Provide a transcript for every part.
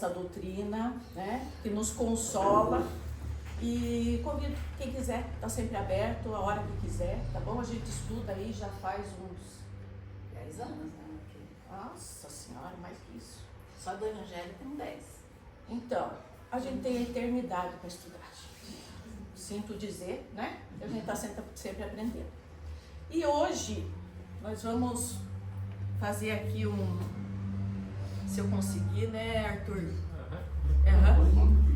essa doutrina, né, que nos consola, e convido quem quiser, está sempre aberto, a hora que quiser, tá bom? A gente estuda aí já faz uns 10 anos, né? Nossa Senhora, mais que isso. Só do Evangelho tem 10. Então, a gente tem a eternidade para estudar. Sinto dizer, né? A gente está sempre aprendendo. E hoje nós vamos fazer aqui se eu conseguir, né, Arthur?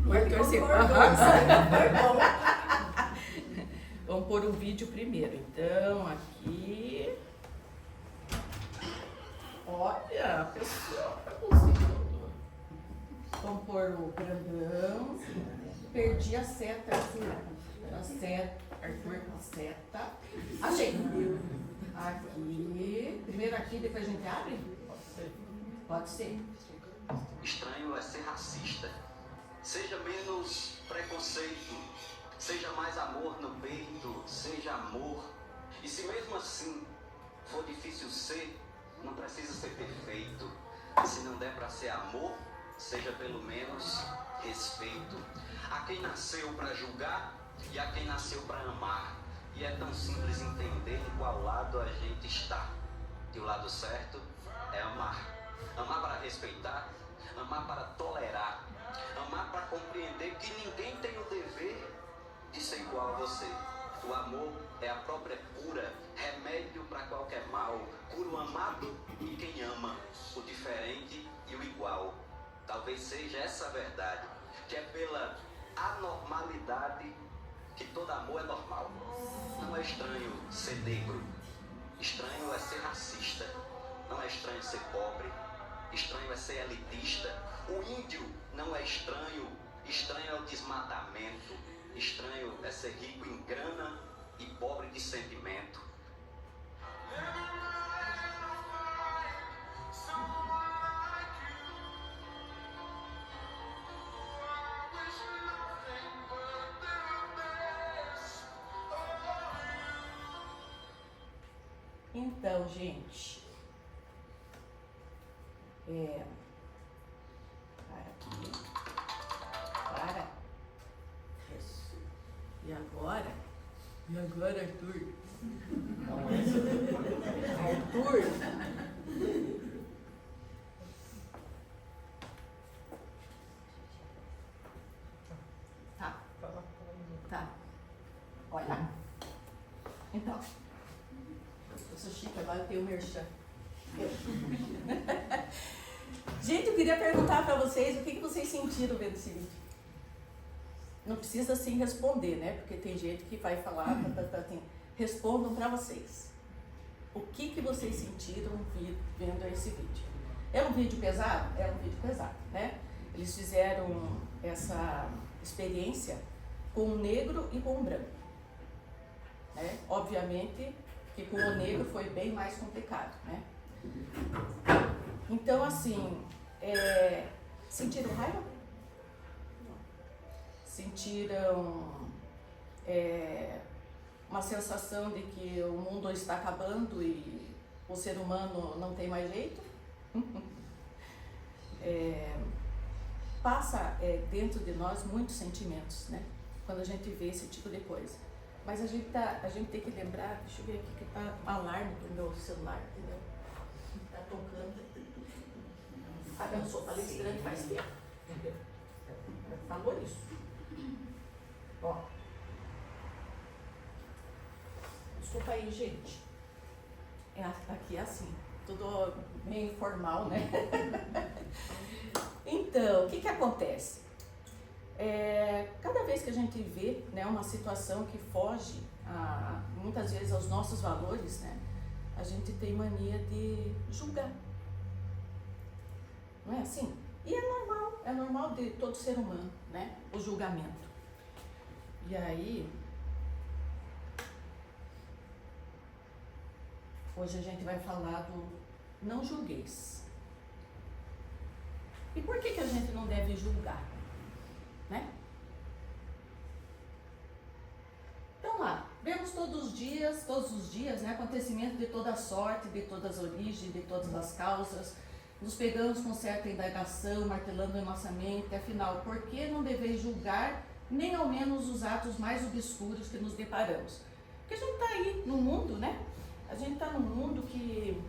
O Arthur se Vamos pôr o vídeo primeiro. Então, aqui. Olha, a pessoa tá conseguindo. Vamos pôr o grandão. Perdi a seta assim. A seta, Arthur, a seta. Achei. Aqui. Primeiro aqui, depois a gente abre? Pode ser. Estranho é ser racista. Seja menos preconceito, seja mais amor no peito, seja amor. E se mesmo assim for difícil ser, não precisa ser perfeito. Se não der para ser amor, seja pelo menos respeito. Há quem nasceu para julgar e há quem nasceu para amar. E é tão simples entender em qual lado a gente está. E o lado certo é amar. Amar para respeitar, amar para tolerar, amar para compreender que ninguém tem o dever de ser igual a você. O amor é a própria cura, remédio para qualquer mal. Cura o amado e quem ama, o diferente e o igual. Talvez seja essa a verdade, que é pela anormalidade que todo amor é normal. Não é estranho ser negro, estranho é ser racista. Não é estranho ser pobre, estranho é ser elitista. O índio não é estranho, estranho é o desmatamento. Estranho é ser rico em grana e pobre de sentimento. Então, gente, para. Isso. E agora, Arthur? Arthur? Tá. Olha. Então. Eu sou chique, agora eu tenho o merchan. Gente, eu queria perguntar para vocês o que vocês sentiram vendo esse vídeo. Não precisa assim responder, né? Porque tem gente que vai falar, assim. Respondam para vocês. O que vocês sentiram vendo esse vídeo? É um vídeo pesado? É um vídeo pesado, né? Eles fizeram essa experiência com o negro e com o branco. Né? Obviamente que com o negro foi bem mais complicado, né? Então, assim, sentiram raiva? Sentiram uma sensação de que o mundo está acabando e o ser humano não tem mais jeito? Passa dentro de nós muitos sentimentos, né? Quando a gente vê esse tipo de coisa. Mas a gente tem que lembrar, deixa eu ver aqui que tá um alarme pro meu celular, entendeu? Tá tocando. Ah, eu sou palestrante faz tempo. Falou isso. Ó. Desculpa aí, gente. Aqui é assim, tudo meio informal, né? Então, o que acontece? Cada vez que a gente vê, né, uma situação que foge muitas vezes aos nossos valores, né, a gente tem mania de julgar. Não é assim? E é normal de todo ser humano, né, o julgamento. E aí, hoje a gente vai falar do não julgueis. E por que a gente não deve julgar? Né? Então lá, vemos todos os dias, né, acontecimentos de toda sorte, de todas as origens, de todas as causas, nos pegamos com certa indagação, martelando em nossa mente, afinal, por que não deveis julgar nem ao menos os atos mais obscuros que nos deparamos? Porque a gente está aí no mundo, né? A gente está num mundo que,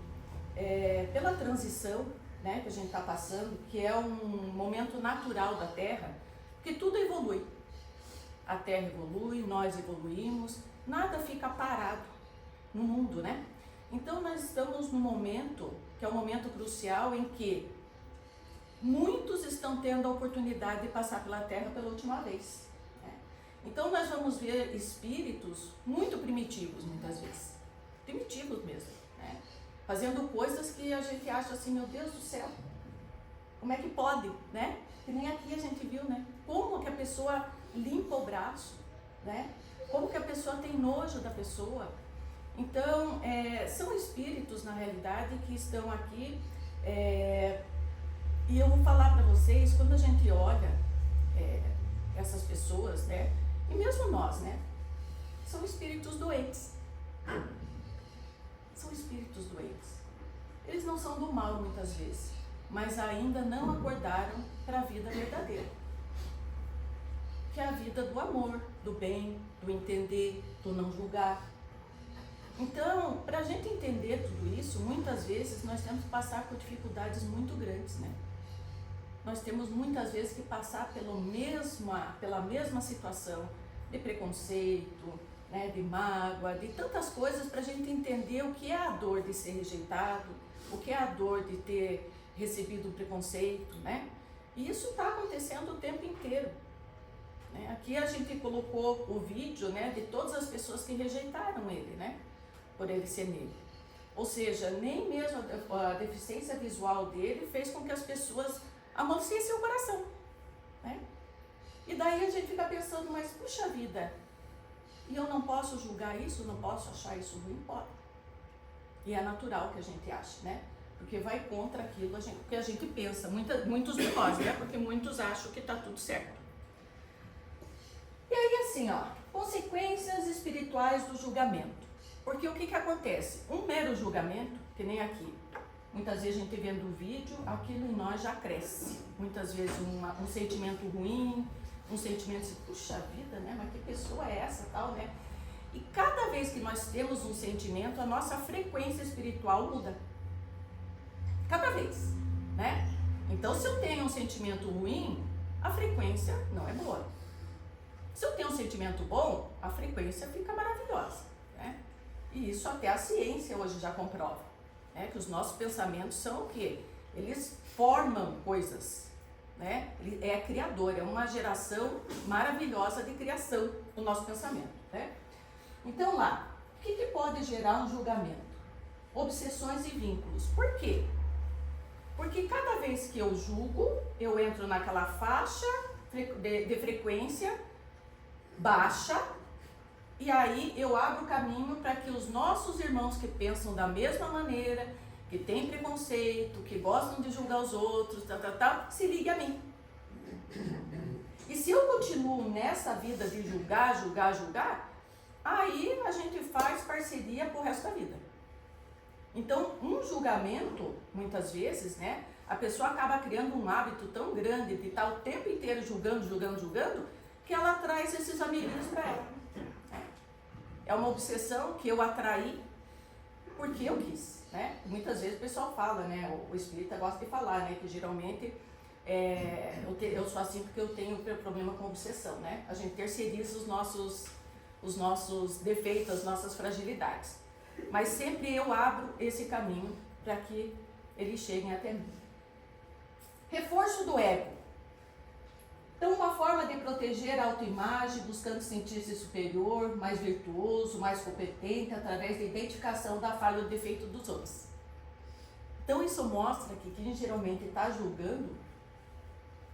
pela transição, né, que a gente está passando, que é um momento natural da Terra, que tudo evolui. A Terra evolui, nós evoluímos, nada fica parado no mundo, né? Então nós estamos num momento, que é um momento crucial, em que muitos estão tendo a oportunidade de passar pela Terra pela última vez. Né? Então nós vamos ver espíritos muito primitivos, muitas vezes. Primitivos mesmo, né? Fazendo coisas que a gente acha assim, meu Deus do céu, como é que pode, né? Que nem aqui a gente viu, né? Como que a pessoa limpa o braço, né? Como que a pessoa tem nojo da pessoa. Então, são espíritos, na realidade, que estão aqui, e eu vou falar para vocês, quando a gente olha essas pessoas, né? E mesmo nós, né? São espíritos doentes. São espíritos doentes. Eles não são do mal, muitas vezes, mas ainda não acordaram para a vida verdadeira. Que é a vida do amor, do bem, do entender, do não julgar. Então, para a gente entender tudo isso, muitas vezes nós temos que passar por dificuldades muito grandes, né? Nós temos muitas vezes que passar pela mesma situação de preconceito, né, de mágoa, de tantas coisas para a gente entender o que é a dor de ser rejeitado, o que é a dor de ter recebido um preconceito, né? E isso está acontecendo o tempo inteiro. Né? Aqui a gente colocou o vídeo, né, de todas as pessoas que rejeitaram ele, né? Por ele ser negro. Ou seja, nem mesmo a deficiência visual dele fez com que as pessoas amolecessem o coração, né? E daí a gente fica pensando, mas puxa vida, e eu não posso julgar isso, não posso achar isso ruim? Pode. E é natural que a gente ache, né? Porque vai contra aquilo que a gente pensa, muitos de nós, né? Porque muitos acham que está tudo certo. E aí assim, ó, consequências espirituais do julgamento. Porque o que acontece? Um mero julgamento, que nem aqui, muitas vezes a gente vendo o vídeo, aquilo em nós já cresce. Muitas vezes um sentimento ruim, um sentimento de, puxa vida, né? Mas que pessoa é essa, tal, né? E cada vez que nós temos um sentimento, a nossa frequência espiritual muda. Cada vez, né? Então, se eu tenho um sentimento ruim, a frequência não é boa. Se eu tenho um sentimento bom, a frequência fica maravilhosa, né? E isso até a ciência hoje já comprova, né? Que os nossos pensamentos são o quê? Eles formam coisas, né? É criador, é uma geração maravilhosa de criação do nosso pensamento, né? Então lá, o que pode gerar um julgamento? Obsessões e vínculos. Por quê? Porque cada vez que eu julgo, eu entro naquela faixa de frequência baixa, e aí eu abro caminho para que os nossos irmãos que pensam da mesma maneira, que têm preconceito, que gostam de julgar os outros, se liguem a mim. E se eu continuo nessa vida de julgar, aí a gente faz parceria pro resto da vida. Então, um julgamento, muitas vezes, né, a pessoa acaba criando um hábito tão grande de estar o tempo inteiro julgando, que ela traz esses amiguinhos para ela. É uma obsessão que eu atraí porque eu quis, né? Muitas vezes o pessoal fala, né, o espírita gosta de falar, né, que geralmente eu sou assim porque eu tenho problema com obsessão, né? A gente terceiriza os nossos defeitos, as nossas fragilidades. Mas sempre eu abro esse caminho para que eles cheguem até mim. Reforço do ego. Então, uma forma de proteger a autoimagem, buscando sentir-se superior, mais virtuoso, mais competente, através da identificação da falha ou do defeito dos outros. Então, isso mostra que quem geralmente está julgando,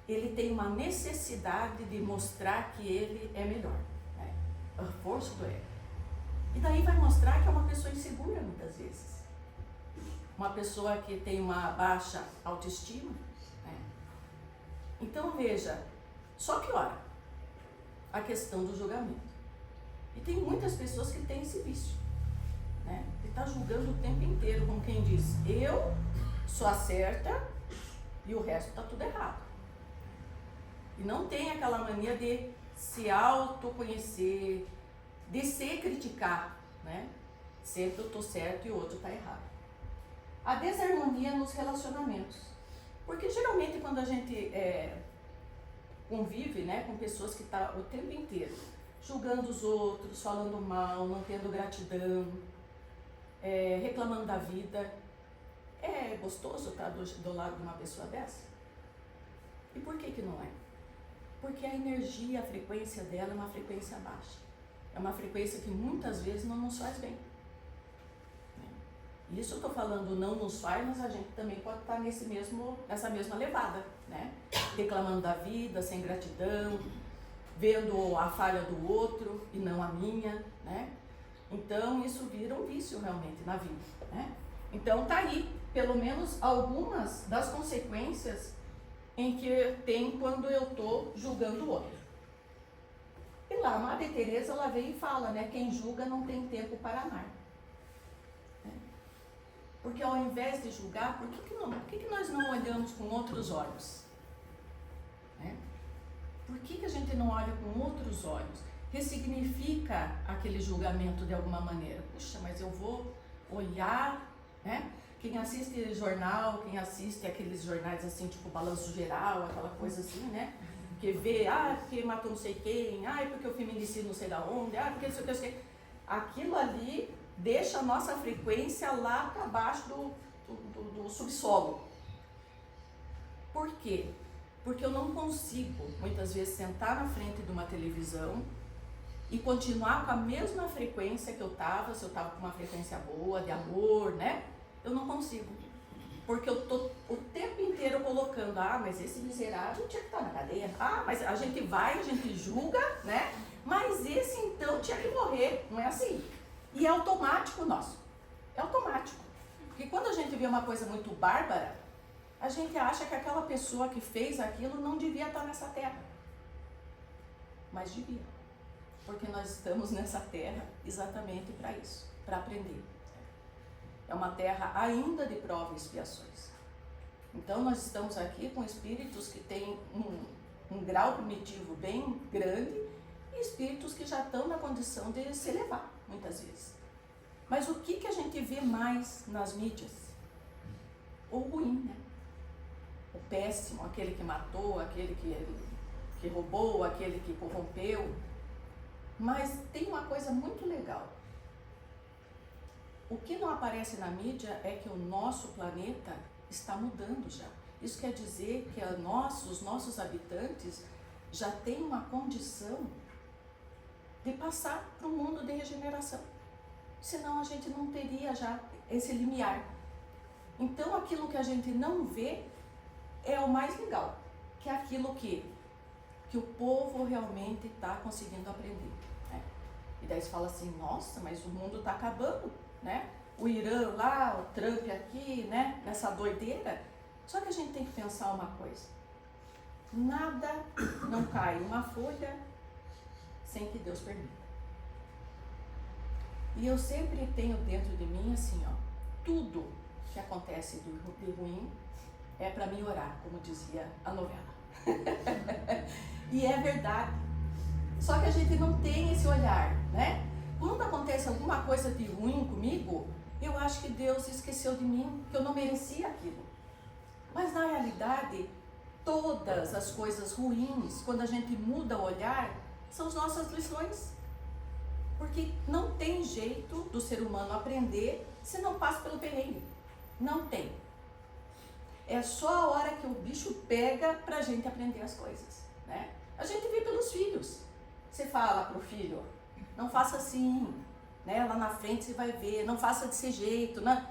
ele tem uma necessidade de mostrar que ele é melhor. Né? O reforço do ego. E daí vai mostrar que é uma pessoa insegura, muitas vezes. Uma pessoa que tem uma baixa autoestima. Né? Então, veja, só piora a questão do julgamento. E tem muitas pessoas que têm esse vício, né? Que está julgando o tempo inteiro, como quem diz, eu sou a certa E o resto está tudo errado. E não tem aquela mania de se autoconhecer, de se criticar, né? Sempre eu estou certo e o outro está errado. A desarmonia nos relacionamentos. Porque geralmente quando a gente convive, né, com pessoas que estão o tempo inteiro julgando os outros, falando mal, não tendo gratidão, reclamando da vida, é gostoso estar do lado de uma pessoa dessa? E por que não é? Porque a energia, a frequência dela é uma frequência baixa. É uma frequência que muitas vezes não nos faz bem. Isso eu estou falando não nos faz, mas a gente também pode estar nessa mesma levada, né? Reclamando da vida, sem gratidão, vendo a falha do outro e não a minha, né? Então isso vira um vício realmente na vida, né? Então tá aí, pelo menos algumas das consequências em que tem quando eu estou julgando o outro. E lá a Madre Teresa, ela vem e fala, né? Quem julga não tem tempo para amar. Porque ao invés de julgar, por que nós não olhamos com outros olhos? Né? Por que a gente não olha com outros olhos? Ressignifica aquele julgamento de alguma maneira. Puxa, mas eu vou olhar, né? Quem assiste jornal, quem assiste aqueles jornais assim, tipo Balanço Geral, aquela coisa assim, né? Que vê, porque matou não sei quem, porque o feminicídio não sei da onde, porque não sei o que. Aquilo ali deixa a nossa frequência lá para baixo do subsolo. Por quê? Porque eu não consigo, muitas vezes, sentar na frente de uma televisão e continuar com a mesma frequência que eu estava, se eu estava com uma frequência boa, de amor, né? Eu não consigo. Porque eu tô o tempo inteiro colocando, mas esse miserável tinha que estar na cadeia. Mas a gente vai, a gente julga, né? Mas esse então tinha que morrer, não é assim? E é automático nosso, é automático. Porque quando a gente vê uma coisa muito bárbara, a gente acha que aquela pessoa que fez aquilo não devia estar nessa terra. Mas devia. Porque nós estamos nessa terra exatamente para isso, para aprender. É uma terra ainda de provas e expiações. Então nós estamos aqui com espíritos que têm um grau primitivo bem grande e espíritos que já estão na condição de se elevar, muitas vezes. Mas o que a gente vê mais nas mídias? O ruim, né? O péssimo, aquele que matou, aquele que roubou, aquele que corrompeu. Mas tem uma coisa muito legal. O que não aparece na mídia é que o nosso planeta está mudando já. Isso quer dizer que os nossos habitantes já têm uma condição de passar para um mundo de regeneração. Senão a gente não teria já esse limiar. Então aquilo que a gente não vê é o mais legal, que é aquilo que o povo realmente está conseguindo aprender. Né? E daí você fala assim, nossa, mas o mundo está acabando, né? O Irã lá, o Trump aqui, né? Nessa doideira. Só que a gente tem que pensar uma coisa. Nada não cai uma folha sem que Deus permita. E eu sempre tenho dentro de mim assim, tudo que acontece de ruim é para mim orar, como dizia a novela. E é verdade. Só que a gente não tem esse olhar, né? Quando acontece alguma coisa de ruim comigo, eu acho que Deus esqueceu de mim, que eu não merecia aquilo. Mas na realidade, todas as coisas ruins, quando a gente muda o olhar, são as nossas lições. Porque não tem jeito do ser humano aprender se não passa pelo perrengue. Não tem. É só a hora que o bicho pega pra gente aprender as coisas, né? A gente vê pelos filhos. Você fala pro filho, não faça assim, né? Lá na frente você vai ver, não faça desse jeito, né?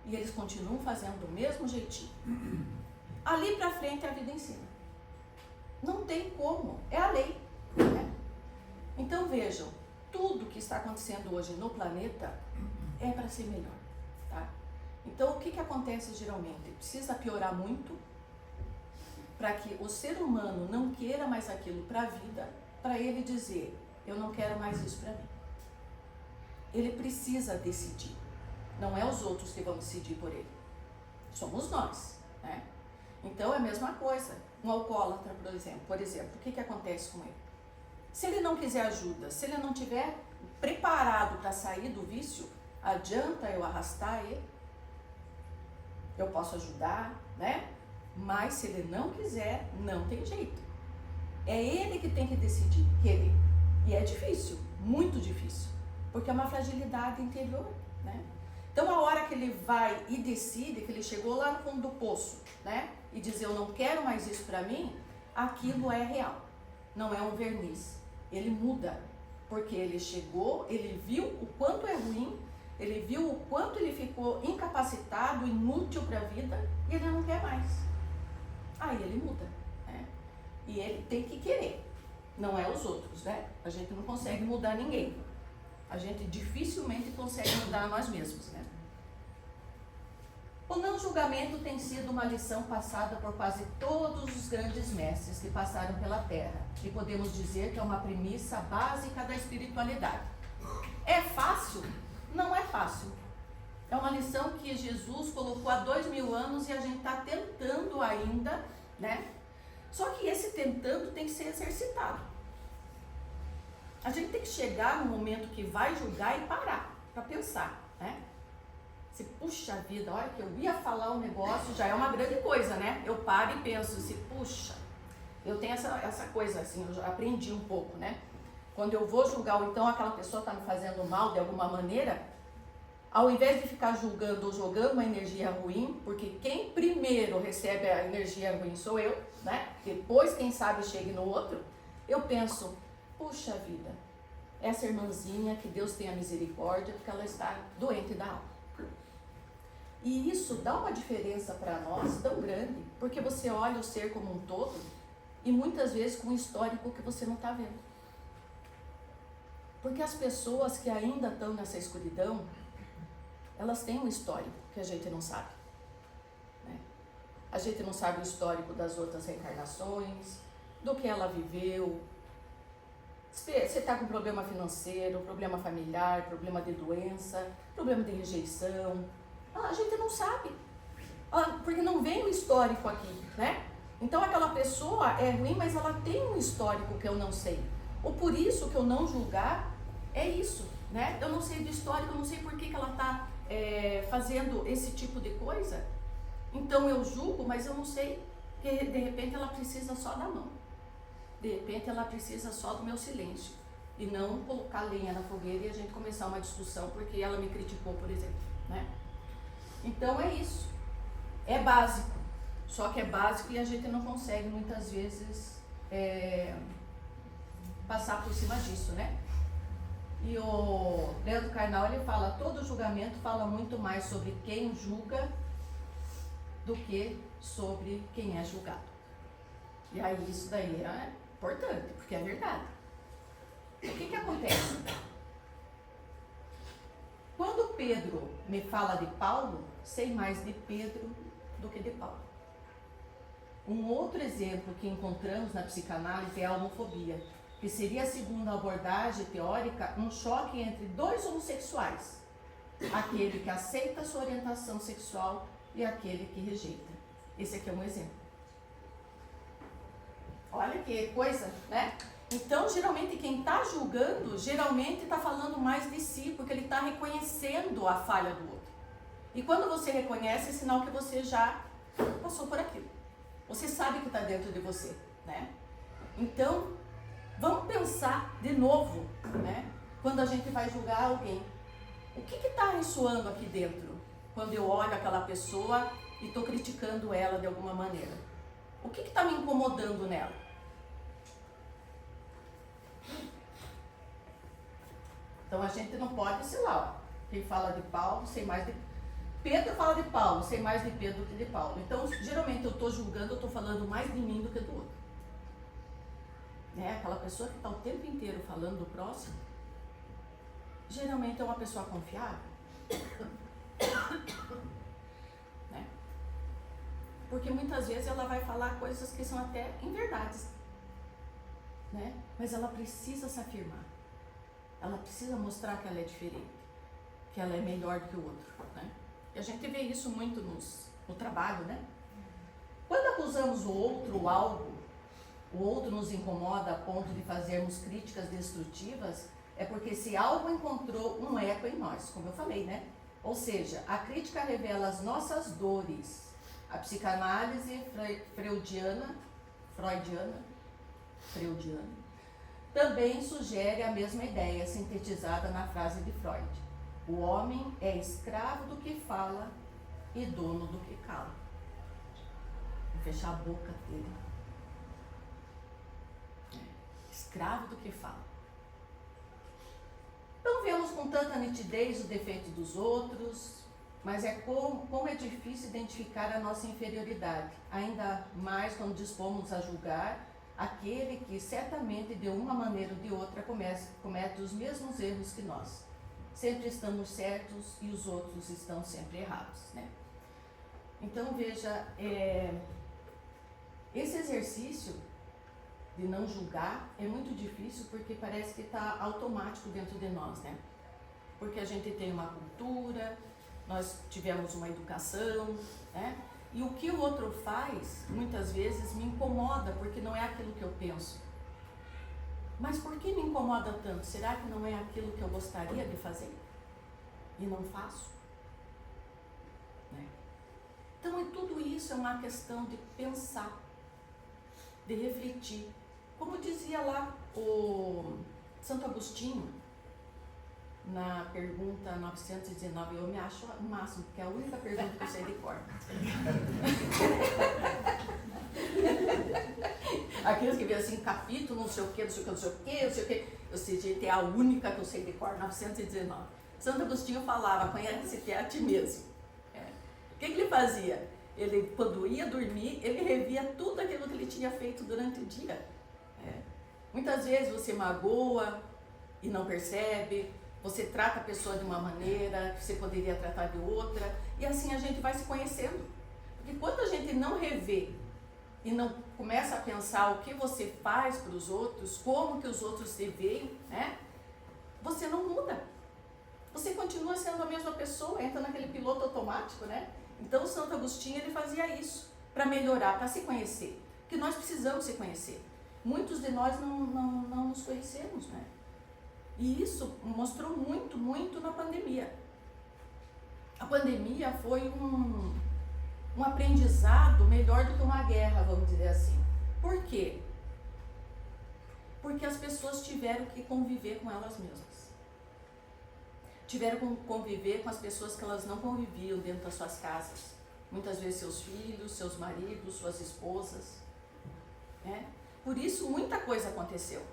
E eles continuam fazendo do mesmo jeitinho. Ali pra frente a vida ensina. Não tem como, é a lei, né? Então vejam, tudo que está acontecendo hoje no planeta é para ser melhor, tá? Então o que acontece geralmente? Precisa piorar muito para que o ser humano não queira mais aquilo para a vida, para ele dizer, eu não quero mais isso para mim. Ele precisa decidir. Não é os outros que vão decidir por ele. Somos nós, né? Então é a mesma coisa. Um alcoólatra, por exemplo, o que acontece com ele? Se ele não quiser ajuda, se ele não tiver preparado para sair do vício, adianta eu arrastar ele? Eu posso ajudar, né? Mas se ele não quiser, não tem jeito. É ele que tem que decidir, querer. E é difícil, muito difícil, porque é uma fragilidade interior, né? Então a hora que ele vai e decide, que ele chegou lá no fundo do poço, né? E diz, eu não quero mais isso para mim, aquilo é real, não é um verniz. Ele muda, porque ele chegou, ele viu o quanto é ruim, ele viu o quanto ele ficou incapacitado, inútil para a vida, e ele não quer mais. Aí ele muda, né? E ele tem que querer, não é os outros, né? A gente não consegue mudar ninguém. A gente dificilmente consegue mudar nós mesmos, né? O não julgamento tem sido uma lição passada por quase todos os grandes mestres que passaram pela Terra. E podemos dizer que é uma premissa básica da espiritualidade. É fácil? Não é fácil. É uma lição que Jesus colocou há 2000 anos e a gente está tentando ainda, né? Só que esse tentando tem que ser exercitado. A gente tem que chegar no momento que vai julgar e parar para pensar, né? Se, puxa vida, a hora que eu ia falar um negócio já é uma grande coisa, né? Eu paro e penso, se, puxa, eu tenho essa coisa assim, eu já aprendi um pouco, né? Quando eu vou julgar, ou então aquela pessoa está me fazendo mal de alguma maneira, ao invés de ficar julgando ou jogando uma energia ruim, porque quem primeiro recebe a energia ruim sou eu, né? Depois, quem sabe, chegue no outro, eu penso, puxa vida, essa irmãzinha, que Deus tenha misericórdia, porque ela está doente da alma. E isso dá uma diferença para nós tão grande, porque você olha o ser como um todo e muitas vezes com um histórico que você não está vendo. Porque as pessoas que ainda estão nessa escuridão, elas têm um histórico que a gente não sabe, né? A gente não sabe o histórico das outras reencarnações, do que ela viveu. Você está com problema financeiro, problema familiar, problema de doença, problema de rejeição. A gente não sabe, porque não vem o histórico aqui, né? Então aquela pessoa é ruim, mas ela tem um histórico que eu não sei. Ou por isso que eu não julgar é isso, né? Eu não sei do histórico, eu não sei por que ela está fazendo esse tipo de coisa. Então eu julgo, mas eu não sei que de repente ela precisa só da mão. De repente ela precisa só do meu silêncio. E não colocar lenha na fogueira e a gente começar uma discussão porque ela me criticou, por exemplo, né? Então é isso, é básico, só que é básico e a gente não consegue muitas vezes passar por cima disso, né? E o Leandro Carnal, ele fala, todo julgamento fala muito mais sobre quem julga do que sobre quem é julgado. E aí isso daí é importante, porque é verdade. O que acontece? Quando Pedro me fala de Paulo, sei mais de Pedro do que de Paulo. Um outro exemplo que encontramos na psicanálise é a homofobia, que seria, segundo a abordagem teórica, um choque entre dois homossexuais, aquele que aceita a sua orientação sexual e aquele que rejeita. Esse aqui é um exemplo. Olha que coisa, né? Então, geralmente, quem está julgando, geralmente está falando mais de si, porque ele está reconhecendo a falha do outro. E quando você reconhece, é sinal que você já passou por aquilo. Você sabe que está dentro de você, né? Então, vamos pensar de novo, né? Quando a gente vai julgar alguém. O que está ressoando aqui dentro? Quando eu olho aquela pessoa e estou criticando ela de alguma maneira. O que está me incomodando nela? Então a gente não pode, sei lá, quem fala de Paulo, sei mais de... Pedro fala de Paulo, sei mais de Pedro do que de Paulo. Então, geralmente eu estou julgando, eu estou falando mais de mim do que do outro. Né? Aquela pessoa que está o tempo inteiro falando do próximo, geralmente é uma pessoa confiável. Né? Porque muitas vezes ela vai falar coisas que são até inverdades. Né? Mas ela precisa se afirmar. Ela precisa mostrar que ela é diferente, que ela é melhor do que o outro, né? E a gente vê isso muito no trabalho, né? Quando a acusamos o outro ou algo, o outro nos incomoda a ponto de fazermos críticas destrutivas, é porque esse algo encontrou um eco em nós, como eu falei, né? Ou seja, a crítica revela as nossas dores. A psicanálise freudiana também sugere a mesma ideia, sintetizada na frase de Freud. O homem é escravo do que fala e dono do que cala. Vou fechar a boca dele. Escravo do que fala. Então vemos com tanta nitidez o defeito dos outros, mas como é difícil identificar a nossa inferioridade, ainda mais quando dispomos a julgar aquele que certamente de uma maneira ou de outra comete os mesmos erros que nós. Sempre estamos certos e os outros estão sempre errados, né? Então veja, esse exercício de não julgar é muito difícil porque parece que está automático dentro de nós, né? Porque a gente tem uma cultura, nós tivemos uma educação, né? E o que o outro faz, muitas vezes, me incomoda, porque não é aquilo que eu penso. Mas por que me incomoda tanto? Será que não é aquilo que eu gostaria de fazer? E não faço? Né? Então, tudo isso é uma questão de pensar, de refletir. Como dizia lá o Santo Agostinho, na pergunta 919, eu me acho o máximo, porque é a única pergunta que eu sei de cor. Aqueles que vê assim, capítulo, não sei o que, não sei o que, não sei o que, não sei o que. Eu sei, gente, é a única que eu sei de cor, 919. Santo Agostinho falava, conhece-te a ti mesmo. O que ele fazia? Ele, quando ia dormir, ele revia tudo aquilo que ele tinha feito durante o dia. Muitas vezes você magoa e não percebe, você trata a pessoa de uma maneira que você poderia tratar de outra, e assim a gente vai se conhecendo. Porque quando a gente não revê e não começa a pensar o que você faz para os outros, como que os outros te veem, né? Você não muda. Você continua sendo a mesma pessoa, entra naquele piloto automático, né? Então o Santo Agostinho, ele fazia isso para melhorar, para se conhecer. Porque nós precisamos se conhecer. Muitos de nós não nos conhecemos, né? E isso mostrou muito, muito na pandemia. A pandemia foi um aprendizado melhor do que uma guerra, vamos dizer assim. Por quê? Porque as pessoas tiveram que conviver com elas mesmas. Tiveram que conviver com as pessoas que elas não conviviam dentro das suas casas. Muitas vezes seus filhos, seus maridos, suas esposas. Né? Por isso, muita coisa aconteceu.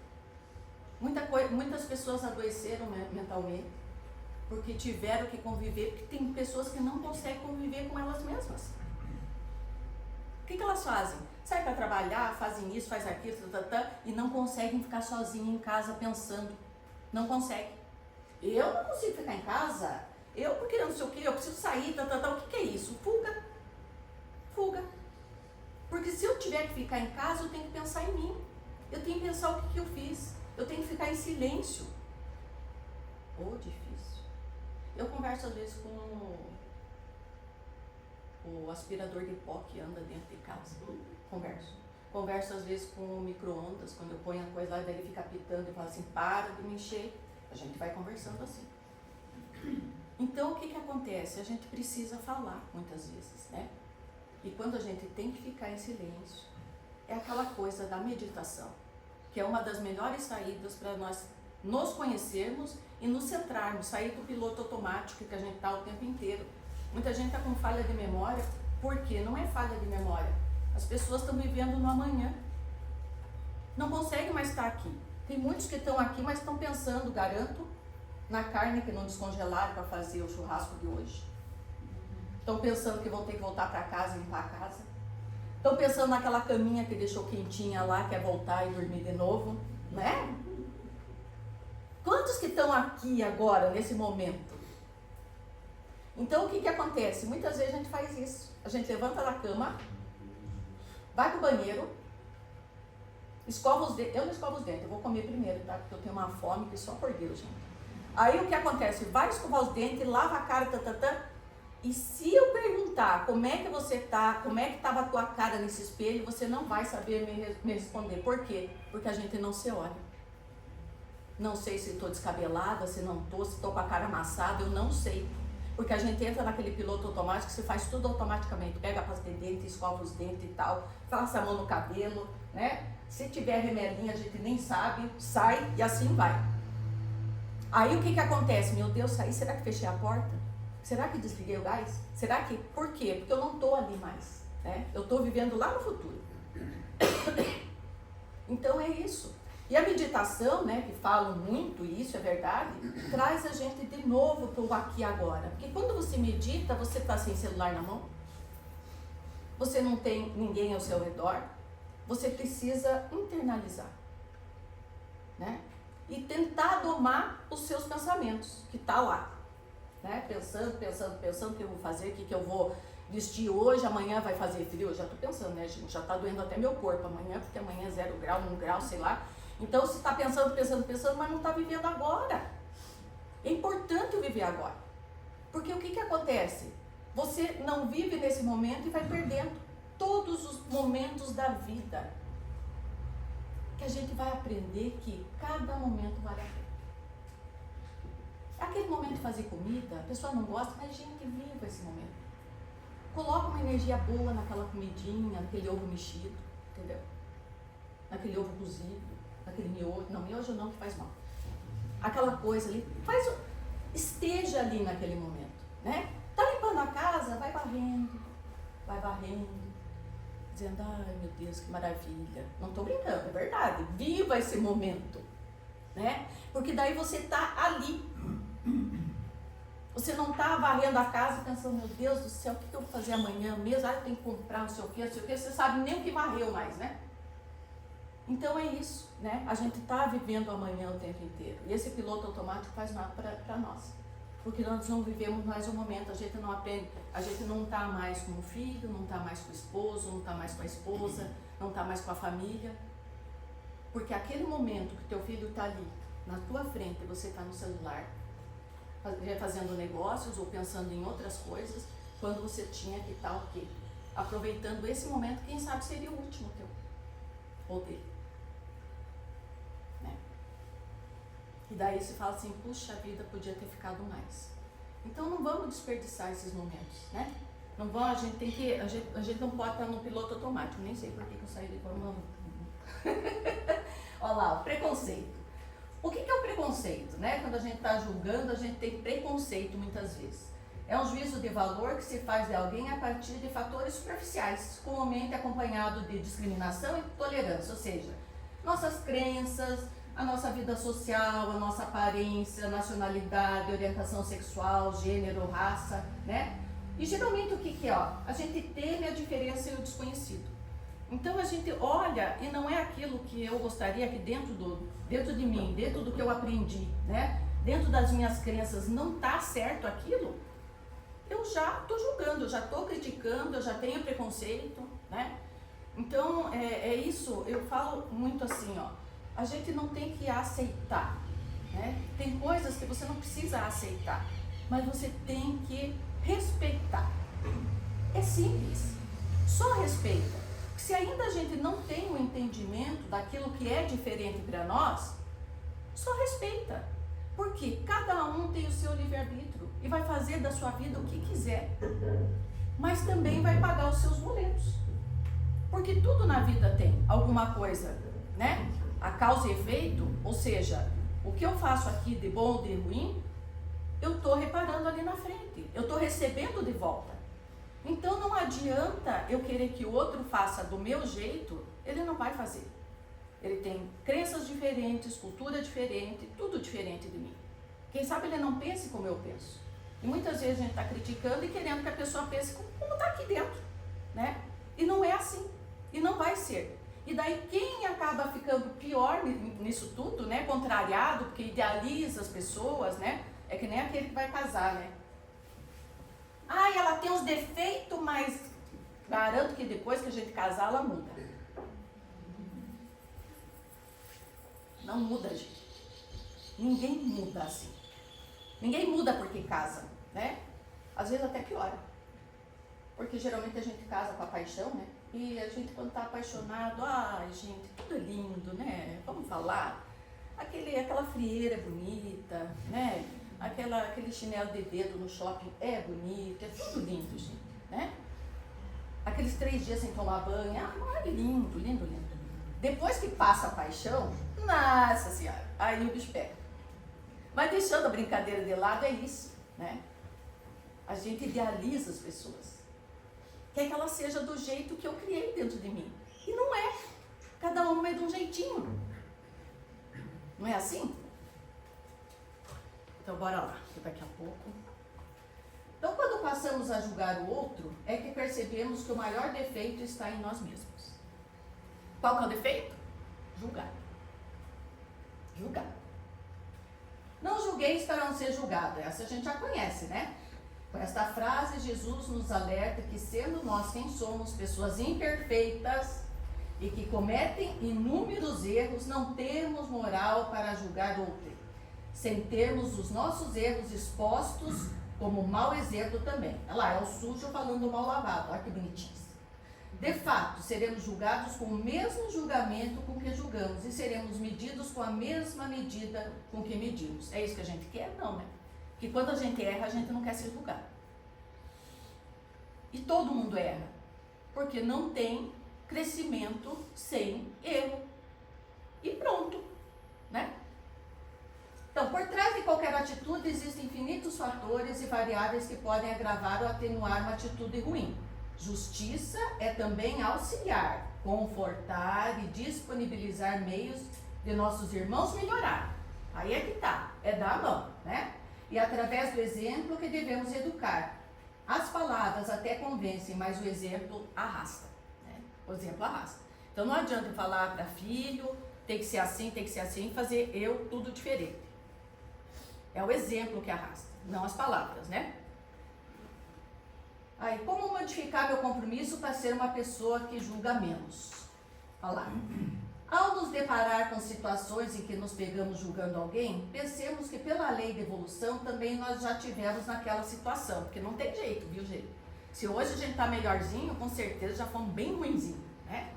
Muitas pessoas adoeceram mentalmente, porque tiveram que conviver, porque tem pessoas que não conseguem conviver com elas mesmas. O que elas fazem? Saem para trabalhar, fazem isso, fazem aquilo, e não conseguem ficar sozinhas em casa pensando. Não conseguem. Eu não consigo ficar em casa, porque não sei o que, eu preciso sair, o que é isso? Fuga. Fuga. Porque se eu tiver que ficar em casa, eu tenho que pensar em mim. Eu tenho que pensar o que eu fiz. Eu tenho que ficar em silêncio. Difícil. Eu converso às vezes com o aspirador de pó que anda dentro de casa. Converso às vezes com o micro-ondas, quando eu ponho a coisa lá, daí ele fica pitando e fala assim, para de me encher. A gente vai conversando assim. Então, o que acontece? A gente precisa falar muitas vezes, né? E quando a gente tem que ficar em silêncio, é aquela coisa da meditação, que é uma das melhores saídas para nós nos conhecermos e nos centrarmos, sair do piloto automático que a gente está o tempo inteiro. Muita gente está com falha de memória, porque não é falha de memória. As pessoas estão vivendo no amanhã. Não conseguem mais estar aqui. Tem muitos que estão aqui, mas estão pensando, garanto, na carne que não descongelaram para fazer o churrasco de hoje. Estão pensando que vão ter que voltar para casa e limpar a casa. Estão pensando naquela caminha que deixou quentinha lá, quer voltar e dormir de novo, né? Quantos que estão aqui agora, nesse momento? Então, o que acontece? Muitas vezes a gente faz isso. A gente levanta da cama, vai pro banheiro, escova os dentes. Eu não escovo os dentes, eu vou comer primeiro, tá? Porque eu tenho uma fome que só por Deus, gente. Aí, o que acontece? Vai escovar os dentes, lava a cara, e se eu perguntar perguntar como é que você tá, como é que estava a tua cara nesse espelho, você não vai saber me responder. Por quê? Porque a gente não se olha. Não sei se estou descabelada, se não estou, se estou com a cara amassada, eu não sei. Porque a gente entra naquele piloto automático, você faz tudo automaticamente. Pega a pasta de dente, escova os dentes e tal, passa a mão no cabelo, né? Se tiver remelinho, a gente nem sabe, sai e assim vai. Aí o que acontece? Meu Deus, saí, será que fechei a porta? Será que desliguei o gás? Será que... Por quê? Porque eu não estou ali mais, né? Eu estou vivendo lá no futuro. Então é isso. E a meditação, né, que falam muito, e isso é verdade, traz a gente de novo para o aqui e agora. Porque quando você medita, você está sem celular na mão, você não tem ninguém ao seu redor, você precisa internalizar, né? E tentar domar os seus pensamentos, que está lá, né? Pensando, o que eu vou fazer, o que eu vou vestir hoje, amanhã vai fazer frio, eu já estou pensando, né, gente? Já está doendo até meu corpo amanhã, porque amanhã é 0 grau, 1 grau, sei lá. Então você está pensando, mas não está vivendo agora. É importante viver agora. Porque o que acontece? Você não vive nesse momento e vai perdendo todos os momentos da vida. Que a gente vai aprender que cada momento vale a pena. Aquele momento de fazer comida, a pessoa não gosta, mas a gente vive esse momento. Coloca uma energia boa naquela comidinha, naquele ovo mexido, entendeu? Naquele ovo cozido, naquele miojo. Não, miojo não, que faz mal. Aquela coisa ali, esteja ali naquele momento, né? Tá limpando a casa, vai varrendo, dizendo, ai meu Deus, que maravilha. Não tô brincando, é verdade. Viva esse momento, né? Porque daí você tá ali. Você não está varrendo a casa pensando, meu Deus do céu, o que eu vou fazer amanhã mesmo? Ah, eu tenho que comprar não sei o que, você sabe nem o que varreu mais, né? Então é isso, né? A gente está vivendo amanhã o tempo inteiro. E esse piloto automático faz mal para nós. Porque nós não vivemos mais o momento, a gente não aprende, a gente não está mais com o filho, não está mais com o esposo, não está mais com a esposa, não está mais com a família. Porque aquele momento que teu filho está ali, na tua frente, você está no celular, fazendo negócios ou pensando em outras coisas, quando você tinha que estar o quê? Aproveitando esse momento, quem sabe seria o último teu, ou dele. Né? E daí você fala assim, puxa vida, podia ter ficado mais. Então não vamos desperdiçar esses momentos, né? Não vamos, a gente não pode estar no piloto automático, nem sei por que eu saí de forma. Olha lá, o preconceito. O que é o preconceito, né? Quando a gente está julgando, a gente tem preconceito muitas vezes. É um juízo de valor que se faz de alguém a partir de fatores superficiais, comumente acompanhado de discriminação e intolerância, ou seja, nossas crenças, a nossa vida social, a nossa aparência, nacionalidade, orientação sexual, gênero, raça, né? E geralmente o que é? A gente teme a diferença e o desconhecido. Então a gente olha e não é aquilo que eu gostaria que dentro de mim, dentro do que eu aprendi, né? Dentro das minhas crenças não está certo aquilo, eu já estou julgando, eu já estou criticando, eu já tenho preconceito, né? Então é isso, eu falo muito assim, ó, a gente não tem que aceitar, né? Tem coisas que você não precisa aceitar, mas você tem que respeitar. É simples, só respeita. Se ainda a gente não tem um entendimento daquilo que é diferente para nós, só respeita. Porque cada um tem o seu livre-arbítrio e vai fazer da sua vida o que quiser. Mas também vai pagar os seus boletos. Porque tudo na vida tem alguma coisa, né? A causa e efeito, ou seja, o que eu faço aqui de bom ou de ruim, eu estou reparando ali na frente. Eu estou recebendo de volta. Então não adianta eu querer que o outro faça do meu jeito, ele não vai fazer. Ele tem crenças diferentes, cultura diferente, tudo diferente de mim. Quem sabe ele não pense como eu penso. E muitas vezes a gente está criticando e querendo que a pessoa pense como está aqui dentro, né? E não é assim, e não vai ser. E daí quem acaba ficando pior nisso tudo, né? Contrariado, porque idealiza as pessoas, né? É que nem aquele que vai casar, né? Ah, ela tem uns defeitos, mas garanto que depois que a gente casar, ela muda. Não muda, gente. Ninguém muda assim. Ninguém muda porque casa, né? Às vezes até piora. Porque geralmente a gente casa com a paixão, né? E a gente quando está apaixonado, ai gente, tudo é lindo, né? Vamos falar. Aquela frieira é bonita, né? Aquele chinelo de dedo no shopping é bonito, é tudo lindo, gente, né? Aqueles 3 dias sem tomar banho, lindo, lindo, lindo. Depois que passa a paixão, nossa senhora, aí o bicho pega. Mas deixando a brincadeira de lado, é isso, né? A gente idealiza as pessoas. Quer que ela seja do jeito que eu criei dentro de mim. E não é. Cada um é de um jeitinho. Não é assim? Então, bora lá, que daqui a pouco... Então, quando passamos a julgar o outro, é que percebemos que o maior defeito está em nós mesmos. Qual que é o defeito? Julgar. Julgar. Não julgueis para não ser julgado. Essa a gente já conhece, né? Com esta frase, Jesus nos alerta que, sendo nós quem somos, pessoas imperfeitas e que cometem inúmeros erros, não temos moral para julgar outrem, sem termos os nossos erros expostos como mau exemplo também. Olha lá, é o sujo falando mal lavado, olha que bonitinho. De fato, seremos julgados com o mesmo julgamento com que julgamos e seremos medidos com a mesma medida com que medimos. É isso que a gente quer? Não, né? Porque quando a gente erra, a gente não quer ser julgado. E todo mundo erra, porque não tem crescimento sem erro. E pronto, né? Então, por trás de qualquer atitude existem infinitos fatores e variáveis que podem agravar ou atenuar uma atitude ruim. Justiça é também auxiliar, confortar e disponibilizar meios de nossos irmãos melhorar. Aí é que tá, é dar a mão, né? E através do exemplo que devemos educar. As palavras até convencem, mas o exemplo arrasta, né? O exemplo arrasta. Então não adianta eu falar para filho, tem que ser assim, e fazer eu tudo diferente. É o exemplo que arrasta, não as palavras, né? Aí, como modificar meu compromisso para ser uma pessoa que julga menos? Olha lá. Ao nos deparar com situações em que nos pegamos julgando alguém, pensemos que pela lei de evolução também nós já tivemos naquela situação, porque não tem jeito, viu, gente? Se hoje a gente tá melhorzinho, com certeza já fomos bem ruinzinho, né?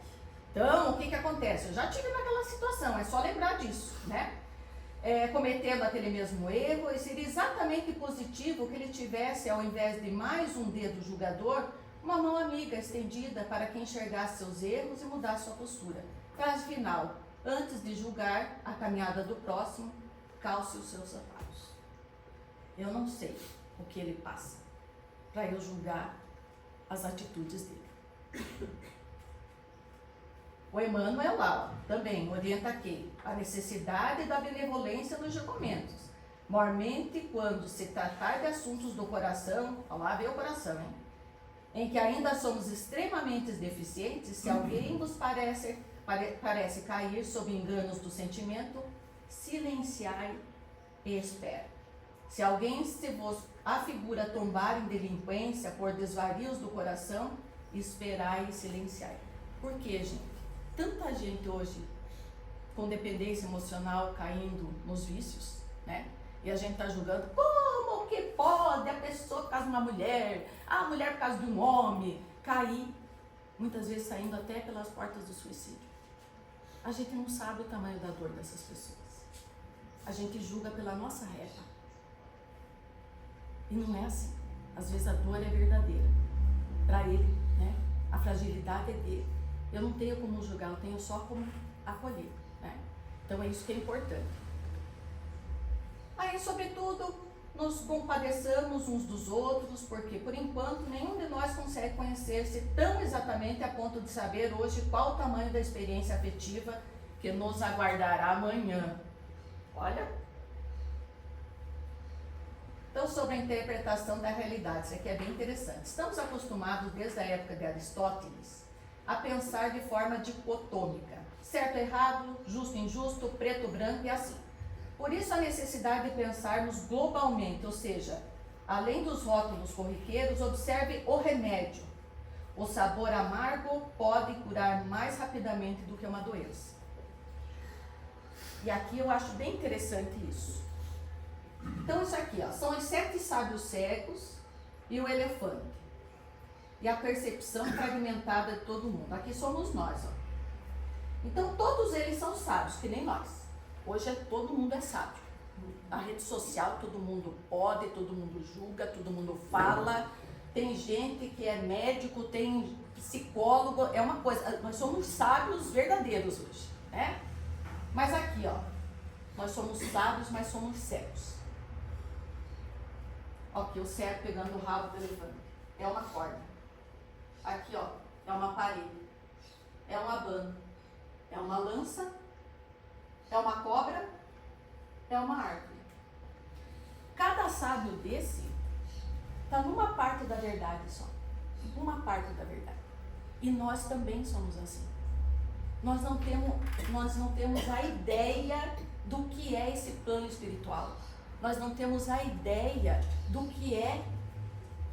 Então, o que que acontece? Eu já tive naquela situação, é só lembrar disso, né? Cometendo aquele mesmo erro, e seria exatamente positivo que ele tivesse, ao invés de mais um dedo julgador, uma mão amiga estendida para que enxergasse seus erros e mudasse sua postura. Frase final: antes de julgar a caminhada do próximo, calce os seus sapatos. Eu não sei o que ele passa para eu julgar as atitudes dele. O Emmanuel lá, também orienta aqui a necessidade da benevolência nos julgamentos, mormente quando se tratar de assuntos do coração, olha lá vê o coração, hein? Em que ainda somos extremamente deficientes, se alguém nos parece cair sob enganos do sentimento, silenciai e espera. Se alguém se vos afigura tombar em delinquência por desvarios do coração, esperai e silenciai. Por quê, gente? Tanta gente hoje com dependência emocional caindo nos vícios, né? E a gente tá julgando, como que pode a pessoa por causa de uma mulher, a mulher por causa de um homem, cair, muitas vezes saindo até pelas portas do suicídio. A gente não sabe o tamanho da dor dessas pessoas. A gente julga pela nossa régua. E não é assim. Às vezes a dor é verdadeira para ele, né? A fragilidade é dele. Eu não tenho como julgar, eu tenho só como acolher, né? Então é isso que é importante. Aí, sobretudo, nos compadeçamos uns dos outros, porque por enquanto nenhum de nós consegue conhecer-se tão exatamente a ponto de saber hoje qual o tamanho da experiência afetiva que nos aguardará amanhã. Olha. Então, sobre a interpretação da realidade, isso aqui é bem interessante. Estamos acostumados, desde a época de Aristóteles, a pensar de forma dicotômica, certo, errado, justo, injusto, preto, branco e assim. Por isso a necessidade de pensarmos globalmente, ou seja, além dos rótulos corriqueiros, observe o remédio. O sabor amargo pode curar mais rapidamente do que uma doença. E aqui eu acho bem interessante isso. Então isso aqui, ó, são os 7 sábios cegos e o elefante. e a percepção fragmentada de todo mundo. Aqui somos nós, ó. Então todos eles são sábios, que nem nós. Hoje todo mundo é sábio. Na rede social todo mundo pode, todo mundo julga, todo mundo fala. Tem gente que é médico, tem psicólogo, é uma coisa. Nós somos sábios verdadeiros hoje, né? Mas aqui, ó, nós somos sábios, mas somos cegos. Aqui o cego pegando o rabo do elefante. É uma corda. Aqui, ó, é uma parede. É um abano. É uma lança. É uma cobra. É uma árvore. Cada sábio desse está numa parte da verdade só. Uma parte da verdade. E nós também somos assim. Nós não temos a ideia do que é esse plano espiritual. Nós não temos a ideia do que é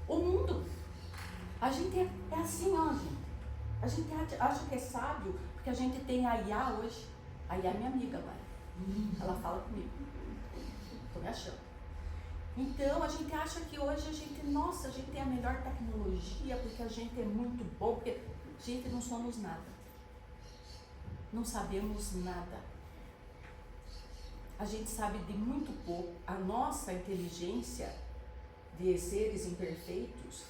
o mundo. A gente é assim, ó, gente. A gente acha que é sábio porque a gente tem a Iá hoje. A Iá é minha amiga agora. Ela fala comigo. Estou me achando. Então, a gente acha que hoje a gente tem a melhor tecnologia porque a gente é muito bom, porque, gente, não somos nada. Não sabemos nada. A gente sabe de muito pouco. A nossa inteligência de seres imperfeitos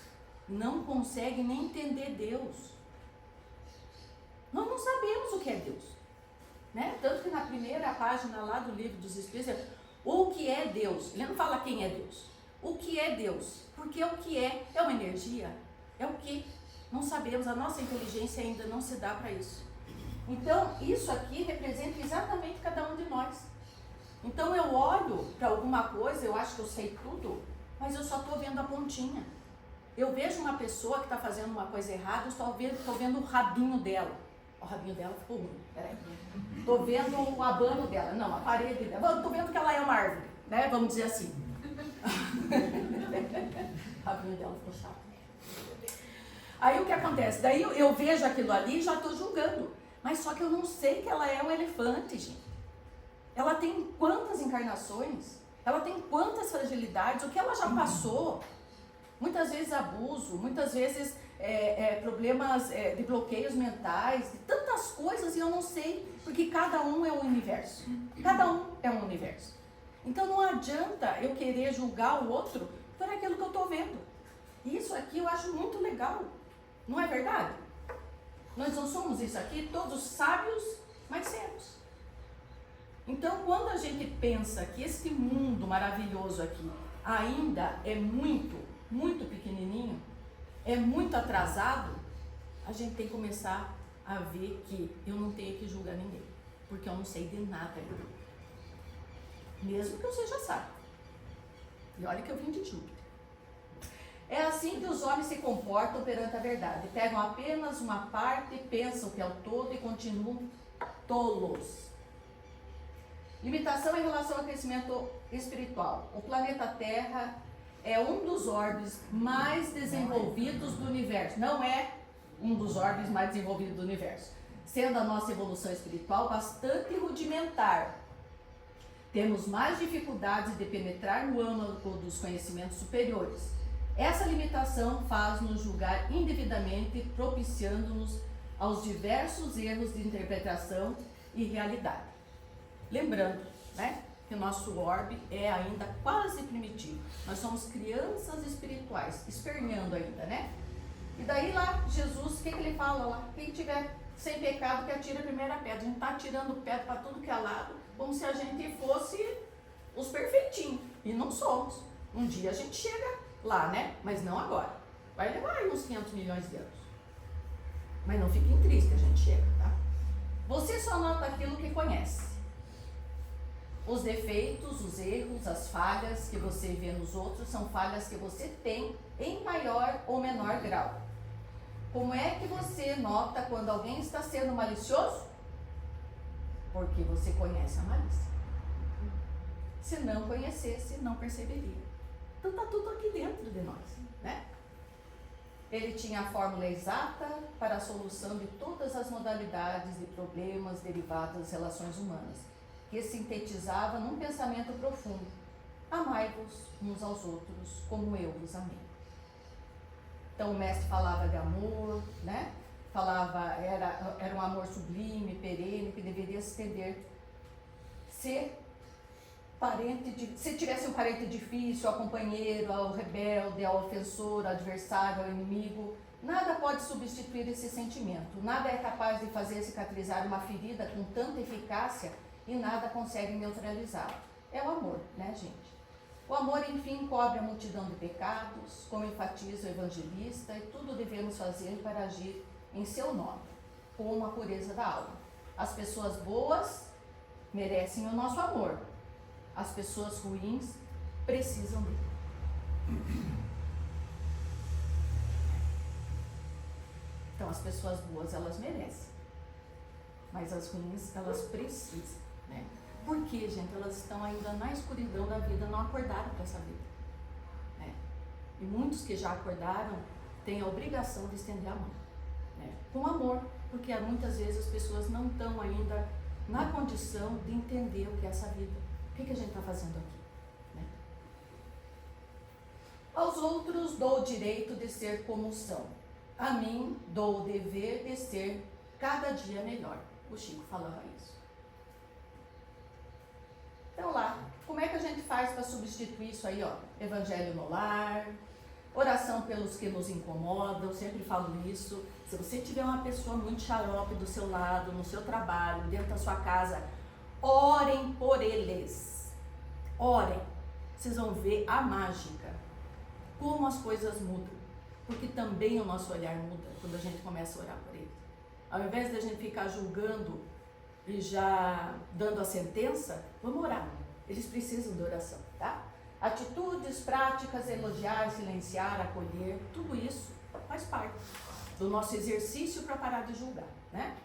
não consegue nem entender Deus. Nós não sabemos o que é Deus, né? Tanto que na primeira página lá do Livro dos Espíritos, o que é Deus? Ele não fala quem é Deus. O que é Deus? Porque o que é uma energia. É o que? Não sabemos. A nossa inteligência ainda não se dá para isso. Então, isso aqui representa exatamente cada um de nós. Então, eu olho para alguma coisa, eu acho que eu sei tudo, mas eu só estou vendo a pontinha. Eu vejo uma pessoa que está fazendo uma coisa errada, eu estou vendo o rabinho dela. O rabinho dela ficou ruim, peraí. Estou vendo o abano dela, não, a parede dela. Estou vendo que ela é uma árvore, né? Vamos dizer assim. O rabinho dela ficou chato. Aí o que acontece? Daí eu vejo aquilo ali e já estou julgando. Mas só que eu não sei que ela é um elefante, gente. Ela tem quantas encarnações? Ela tem quantas fragilidades? O que ela já passou? Muitas vezes abuso, muitas vezes problemas de bloqueios mentais, de tantas coisas, e eu não sei, porque cada um é um universo. Cada um é um universo. Então não adianta eu querer julgar o outro por aquilo que eu estou vendo. Isso aqui eu acho muito legal. Não é verdade? Nós não somos isso aqui, todos sábios, mas cegos. Então, quando a gente pensa que esse mundo maravilhoso aqui ainda é muito, muito pequenininho, é muito atrasado, a gente tem que começar a ver que eu não tenho que julgar ninguém, porque eu não sei de nada ainda. Mesmo que eu seja sábio. E olha que eu vim de Júpiter. É assim que os homens se comportam perante a verdade. Pegam apenas uma parte, pensam que é o todo e continuam tolos. Limitação em relação ao crescimento espiritual. O planeta Terra é um dos orbes mais desenvolvidos do universo. Não é um dos orbes mais desenvolvidos do universo. Sendo a nossa evolução espiritual bastante rudimentar. Temos mais dificuldades de penetrar no âmago dos conhecimentos superiores. Essa limitação faz-nos julgar indevidamente, propiciando-nos aos diversos erros de interpretação e realidade. Lembrando, né, que o nosso orbe é ainda quase primitivo. Nós somos crianças espirituais, esperneando ainda, né? E daí lá, Jesus, o que ele fala lá? Quem tiver sem pecado que atira a primeira pedra. A gente está atirando pedra para tudo que é lado, como se a gente fosse os perfeitinhos. E não somos. Um dia a gente chega lá, né? Mas não agora. Vai levar aí uns 500 milhões de anos. Mas não fiquem tristes que a gente chega, tá? Você só nota aquilo que conhece. Os defeitos, os erros, as falhas que você vê nos outros são falhas que você tem em maior ou menor grau. Como é que você nota quando alguém está sendo malicioso? Porque você conhece a malícia. Se não conhecesse, não perceberia. Então está tudo aqui dentro de nós, né? Ele tinha a fórmula exata para a solução de todas as modalidades de problemas derivados das relações humanas, que sintetizava num pensamento profundo: amai-vos uns aos outros como eu vos amei. Então o mestre falava de amor, né? Falava, era um amor sublime, perene, que deveria se estender. Se tivesse um parente difícil, ao companheiro, ao rebelde, ao ofensor, ao adversário, ao inimigo, nada pode substituir esse sentimento. Nada é capaz de fazer cicatrizar uma ferida com tanta eficácia e nada consegue neutralizá-la. É o amor, né, gente? O amor, enfim, cobre a multidão de pecados, como enfatiza o evangelista, e tudo devemos fazer para agir em seu nome, com a pureza da alma. As pessoas boas merecem o nosso amor. As pessoas ruins precisam dele. Então, as pessoas boas, elas merecem. Mas as ruins, elas precisam, né? Por quê, gente? Elas estão ainda na escuridão da vida, não acordaram para essa vida, né? E muitos que já acordaram têm a obrigação de estender a mão, né? Com amor, porque muitas vezes as pessoas não estão ainda na condição de entender o que é essa vida. O que a gente está fazendo aqui, né? Aos outros dou o direito de ser como são. A mim dou o dever de ser cada dia melhor. O Chico falava isso. Então lá, como é que a gente faz para substituir isso aí, ó? Evangelho no lar, oração pelos que nos incomodam, eu sempre falo isso. Se você tiver uma pessoa muito xarope do seu lado, no seu trabalho, dentro da sua casa, orem por eles. Orem. Vocês vão ver a mágica. Como as coisas mudam. Porque também o nosso olhar muda quando a gente começa a orar por eles. Ao invés de a gente ficar julgando e já dando a sentença, vamos orar. Eles precisam de oração, tá? Atitudes, práticas, elogiar, silenciar, acolher, tudo isso faz parte do nosso exercício para parar de julgar, né?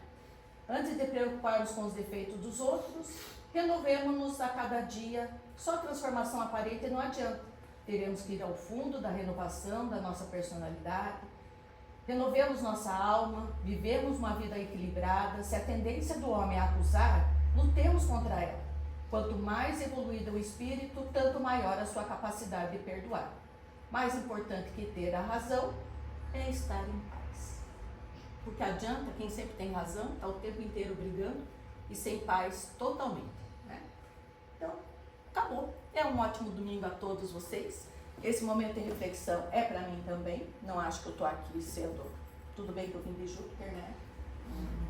Antes de preocuparmos com os defeitos dos outros, renovemos-nos a cada dia. Só transformação aparente não adianta. Teremos que ir ao fundo da renovação da nossa personalidade. Renovemos nossa alma, vivemos uma vida equilibrada. Se a tendência do homem é acusar, lutemos contra ela. Quanto mais evoluído o espírito, tanto maior a sua capacidade de perdoar. Mais importante que ter a razão é estar em paz. Porque adianta, quem sempre tem razão, está o tempo inteiro brigando e sem paz totalmente, né? Então, acabou. É um ótimo domingo a todos vocês. Esse momento de reflexão é para mim também. Não acho que eu estou aqui sendo... Tudo bem que eu vim de Júpiter, né?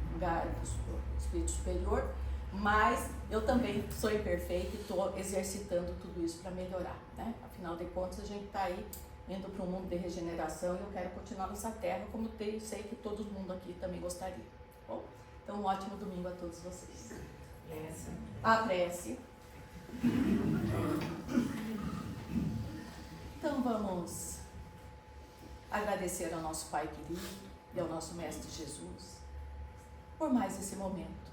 Um lugar do espírito superior. Mas eu também sou imperfeita e estou exercitando tudo isso para melhorar, né? Afinal de contas, a gente está aí indo para um mundo de regeneração e eu quero continuar nessa terra, como sei que todo mundo aqui também gostaria. Bom, então um ótimo domingo a todos vocês. A prece. Então vamos agradecer ao nosso Pai querido e ao nosso Mestre Jesus por mais esse momento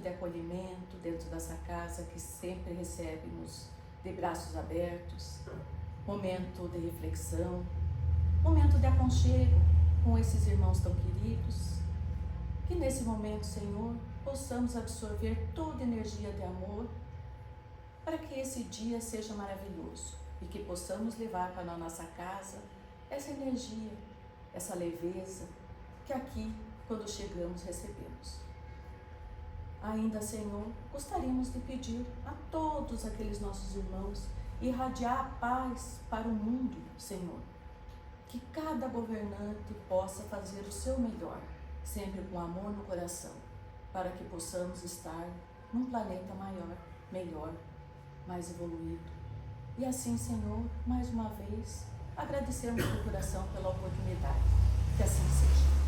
de acolhimento dentro dessa casa que sempre recebe-nos de braços abertos, momento de reflexão, momento de aconchego com esses irmãos tão queridos, que nesse momento, Senhor, possamos absorver toda a energia de amor para que esse dia seja maravilhoso e que possamos levar para a nossa casa essa energia, essa leveza que aqui, quando chegamos, recebemos. Ainda, Senhor, gostaríamos de pedir a todos aqueles nossos irmãos irradiar a paz para o mundo, Senhor. Que cada governante possa fazer o seu melhor, sempre com amor no coração, para que possamos estar num planeta maior, melhor, mais evoluído. E assim, Senhor, mais uma vez, agradecemos de coração pela oportunidade. Que assim seja.